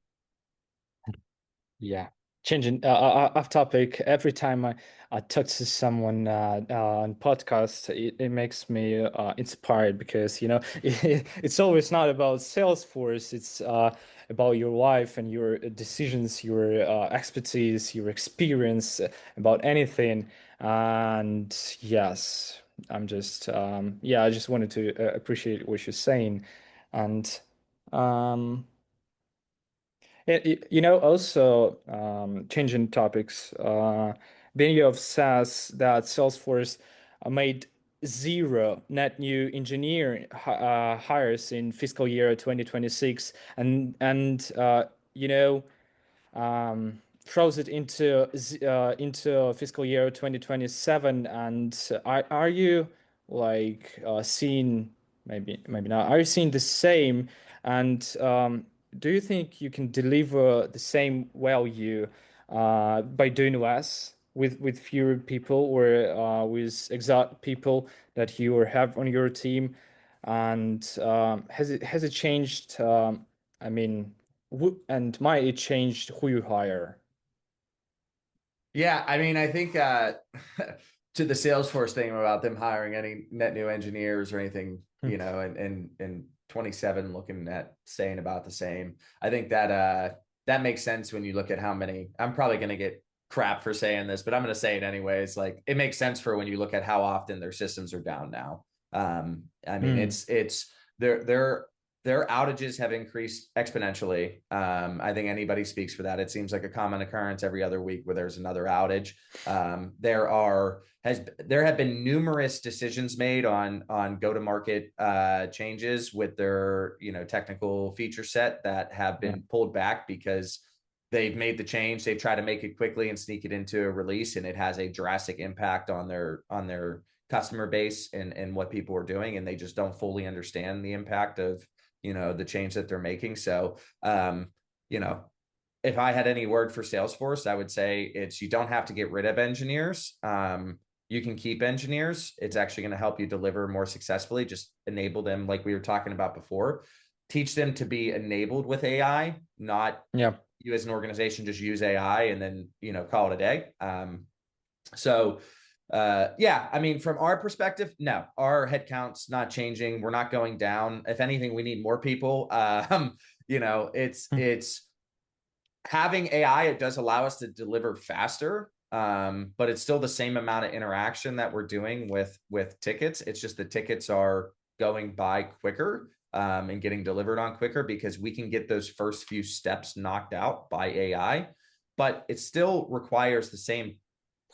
Yeah. Changing off topic. Every time I talk to someone on podcast, it makes me inspired because it's always not about Salesforce. It's about your life and your decisions, your expertise, your experience about anything. And yes, I just wanted to appreciate what you're saying, and um. Also, changing topics, Benioff says that Salesforce made zero net new engineer hires in fiscal year 2026, and throws it into fiscal year 2027. And are you like seeing, maybe not, are you seeing the same? And do you think you can deliver the same value by doing less with fewer people, or with exact people that you have on your team? And has it changed? I mean, and might it change who you hire? yeah, I mean, I think to the Salesforce thing about them hiring any net new engineers or anything, and 27 looking at saying about the same. I think that makes sense when you look at how many. I'm probably going to get crap for saying this, but I'm going to say it anyways. Like, it makes sense for when you look at how often their systems are down now. I mean, Hmm. it's their outages have increased exponentially. I think anybody speaks for that. It seems like a common occurrence every other week where there's another outage. There have been numerous decisions made on go to market changes with their technical feature set that have Yeah. been pulled back because they've made the change. They've tried to make it quickly and sneak it into a release, and it has a drastic impact on their customer base and what people are doing, and they just don't fully understand the impact of the change that they're making. So you know if I had any word for Salesforce, I would say it's, you don't have to get rid of engineers. You can keep engineers. It's actually going to help you deliver more successfully. Just enable them, like we were talking about before. Teach them to be enabled with AI, not Yeah. you as an organization just use AI and then call it a day. So yeah, I mean, from our perspective, no, our headcount's not changing. We're not going down. If anything, we need more people. It's having AI, it does allow us to deliver faster, but it's still the same amount of interaction that we're doing with tickets. It's just the tickets are going by quicker, and getting delivered on quicker because we can get those first few steps knocked out by AI. But it still requires the same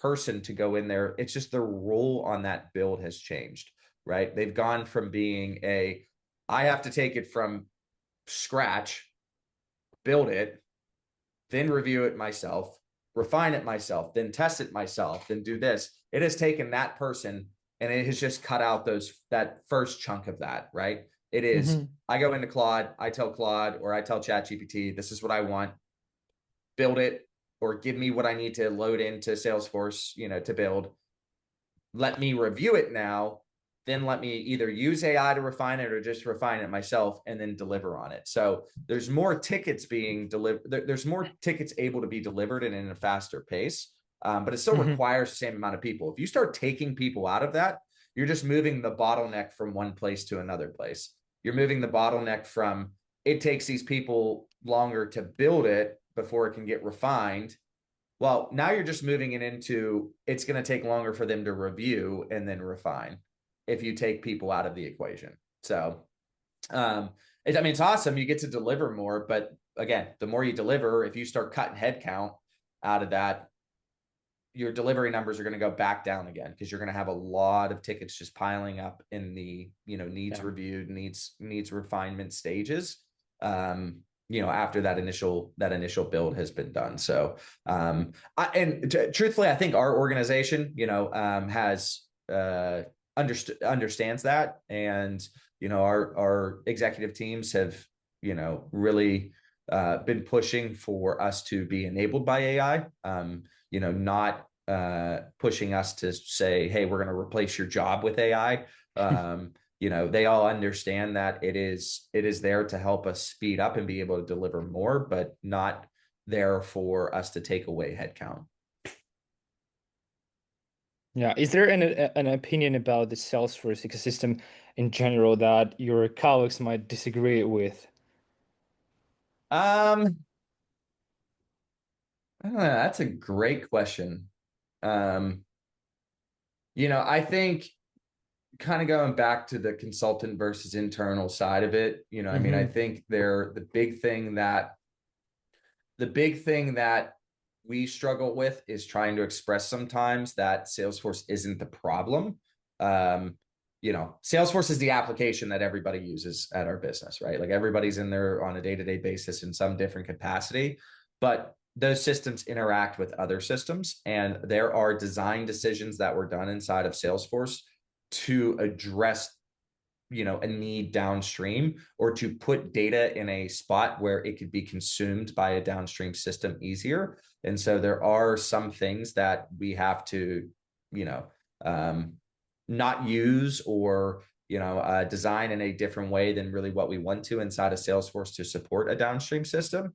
person to go in there. It's just the role on that build has changed, right? They've gone from being I have to take it from scratch, build it, then review it myself, refine it myself, then test it myself, then do this. It has taken that person and it has just cut out that first chunk of that, right? It is, Hmm. I go into Claude, I tell Claude or I tell ChatGPT, this is what I want, build it, or give me what I need to load into Salesforce, to build. Let me review it now, then let me either use AI to refine it or just refine it myself and then deliver on it. So there's more tickets being delivered. There's more tickets able to be delivered and in a faster pace, but it still Hmm. requires the same amount of people. If you start taking people out of that, you're just moving the bottleneck from one place to another place. You're moving the bottleneck from it takes these people longer to build it before it can get refined. Well, now you're just moving it into it's going to take longer for them to review and then refine if you take people out of the equation. So, I mean, it's awesome. You get to deliver more, but again, the more you deliver, if you start cutting headcount out of that, your delivery numbers are going to go back down again because you're going to have a lot of tickets just piling up in the needs Yeah. reviewed, needs refinement stages. After that initial build has been done. So truthfully, I think our organization has understands that, and our executive teams have really been pushing for us to be enabled by AI. Not pushing us to say, hey, we're going to replace your job with AI. They all understand that it is there to help us speed up and be able to deliver more, but not there for us to take away headcount. Yeah. Is there an opinion about the Salesforce ecosystem in general that your colleagues might disagree with? Um, I don't know, that's a great question. Um, I think kind of going back to the consultant versus internal side of it, I mean, I Hmm. think the big thing that we struggle with is trying to express sometimes that Salesforce isn't the problem. Um, Salesforce is the application that everybody uses at our business, right? Like everybody's in there on a day-to-day basis in some different capacity, but those systems interact with other systems, and there are design decisions that were done inside of Salesforce to address a need downstream, or to put data in a spot where it could be consumed by a downstream system easier. And so there are some things that we have to you know um, not use, or design in a different way than really what we want to inside of Salesforce to support a downstream system.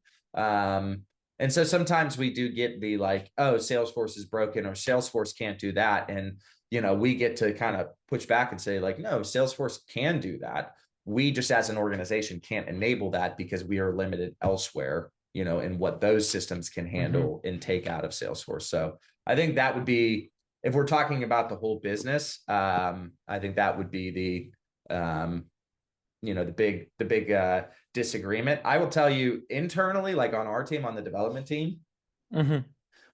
And so sometimes we do get the like, oh, Salesforce is broken or Salesforce can't do that. And we get to kind of push back and say, like, no, Salesforce can do that. We just as an organization can't enable that because we are limited elsewhere, in what those systems can Hmm. handle and take out of Salesforce. So I think that would be, if we're talking about the whole business, I think that would be the big disagreement. I will tell you internally, like on our team, on the development team, Hmm.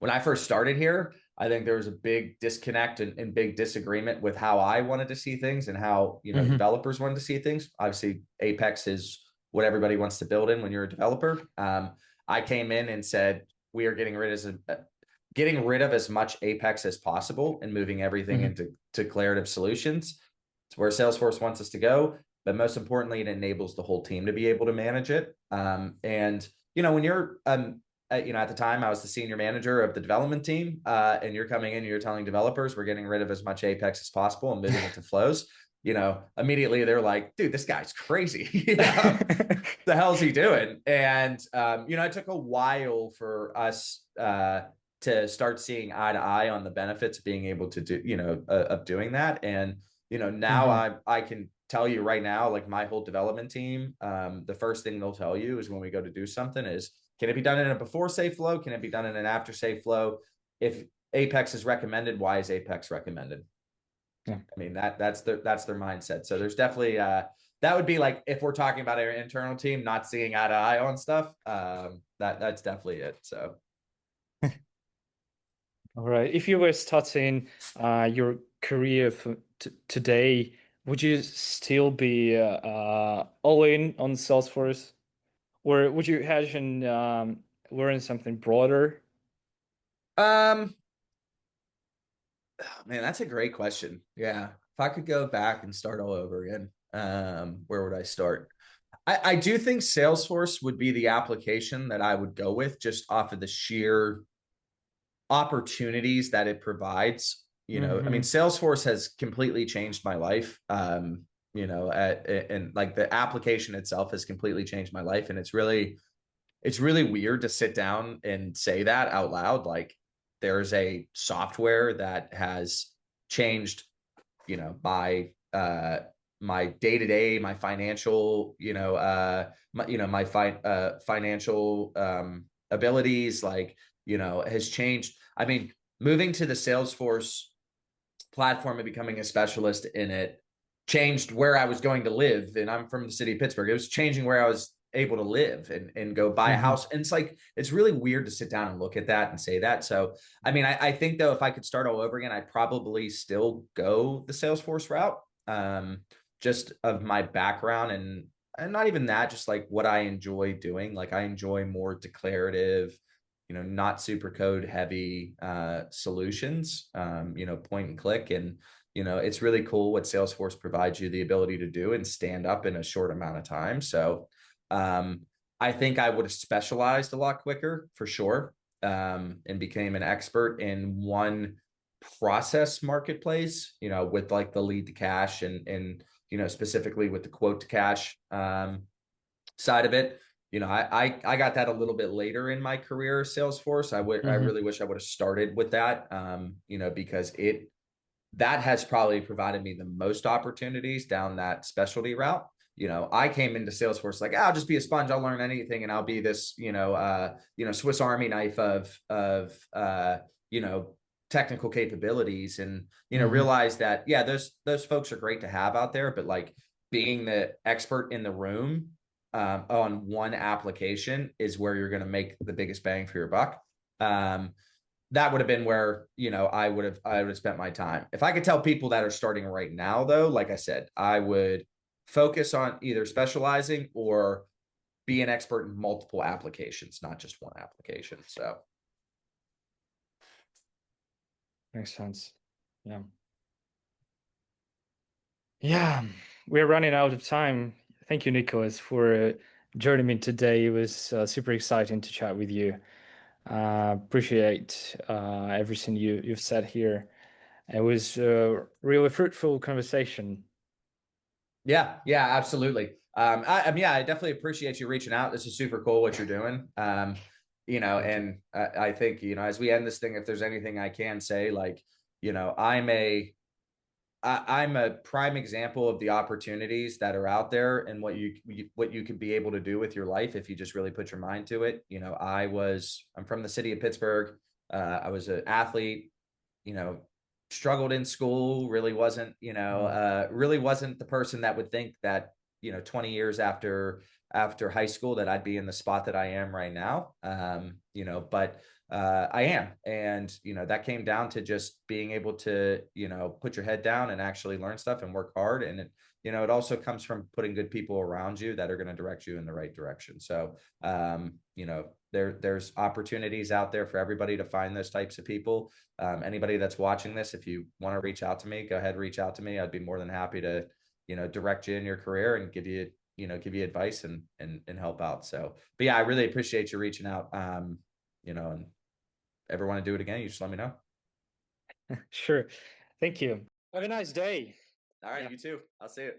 when I first started here, I think there was a big disconnect and big disagreement with how I wanted to see things and how Hmm. developers wanted to see things. Obviously, Apex is what everybody wants to build in when you're a developer. I came in and said we are getting rid of as much Apex as possible and moving everything Hmm. into declarative solutions. It's where Salesforce wants us to go, but most importantly, it enables the whole team to be able to manage it. And when you're at the time I was the senior manager of the development team, and you're coming in and you're telling developers we're getting rid of as much Apex as possible and moving it to flows. Immediately they're like, dude, this guy's crazy. The hell's he doing? And it took a while for us to start seeing eye to eye on the benefits of being able to do, of doing that. And now Hmm. I can tell you right now, like my whole development team, the first thing they'll tell you is when we go to do something is, can it be done in a before save flow? Can it be done in an after save flow? If Apex is recommended, why is Apex recommended? Yeah. I mean, that's their mindset. So there's definitely that would be like, if we're talking about our internal team not seeing eye to eye on stuff, that's definitely it. So All right. If you were starting your career for today, would you still be all in on Salesforce, or would you hedge and learn something broader? Um, Man, that's a great question. Yeah. If I could go back and start all over again, where would I start? I do think Salesforce would be the application that I would go with just off of the sheer opportunities that it provides. I mean, Mm-hmm. Salesforce has completely changed my life. And like the application itself has completely changed my life. And it's really weird to sit down and say that out loud. Like there's a software that has changed, my day to day, my financial, financial abilities, like, has changed. I mean, moving to the Salesforce platform and becoming a specialist in it changed where I was going to live. And I'm from the city of Pittsburgh. It was changing where I was able to live and go buy a Mm-hmm. house. And it's like, it's really weird to sit down and look at that and say that. So, I mean, I think though, if I could start all over again, I'd probably still go the Salesforce route, just of my background and not even that, just like what I enjoy doing. Like I enjoy more declarative, not super code heavy solutions, point and click. And, it's really cool what Salesforce provides you the ability to do and stand up in a short amount of time. So um, I think I would have specialized a lot quicker for sure, and became an expert in one process marketplace, with like the lead to cash and specifically with the quote to cash side of it. I got that a little bit later in my career, Salesforce. I Mm-hmm. really wish I would have started with that, because that has probably provided me the most opportunities down that specialty route. I came into Salesforce like, I'll just be a sponge. I'll learn anything, and I'll be this, Swiss Army knife of technical capabilities, and Mm-hmm. realize that, yeah, those folks are great to have out there, but like being the expert in the room, on one application is where you're going to make the biggest bang for your buck. That would have been where, I would have spent my time. If I could tell people that are starting right now, though, like I said, I would focus on either specializing or be an expert in multiple applications, not just one application. So Makes sense. Yeah. Yeah, we're running out of time. Thank you, Nicholas, for joining me today. It was super exciting to chat with you. Appreciate everything you've said here. It was a really fruitful conversation. yeah, yeah, absolutely. I mean, yeah, I definitely appreciate you reaching out. This is super cool what you're doing. Thank you. And I think, as we end this thing, if there's anything I can say, like, I'm a prime example of the opportunities that are out there and what you could be able to do with your life if you just really put your mind to it. I'm from the city of Pittsburgh. I was an athlete, you know, struggled in school, Mhm. really wasn't the person that would think that, 20 years after high school that I'd be in the spot that I am right now. But I am. And, that came down to just being able to, put your head down and actually learn stuff and work hard. And it also comes from putting good people around you that are going to direct you in the right direction. So, there's opportunities out there for everybody to find those types of people. Anybody that's watching this, if you want to reach out to me, go ahead, reach out to me. I'd be more than happy to, direct you in your career and give you advice and help out. So, but yeah, I really appreciate you reaching out. And ever want to do it again, you just let me know. Sure. Thank you. Have a nice day. All right, Yeah. you too. I'll see you.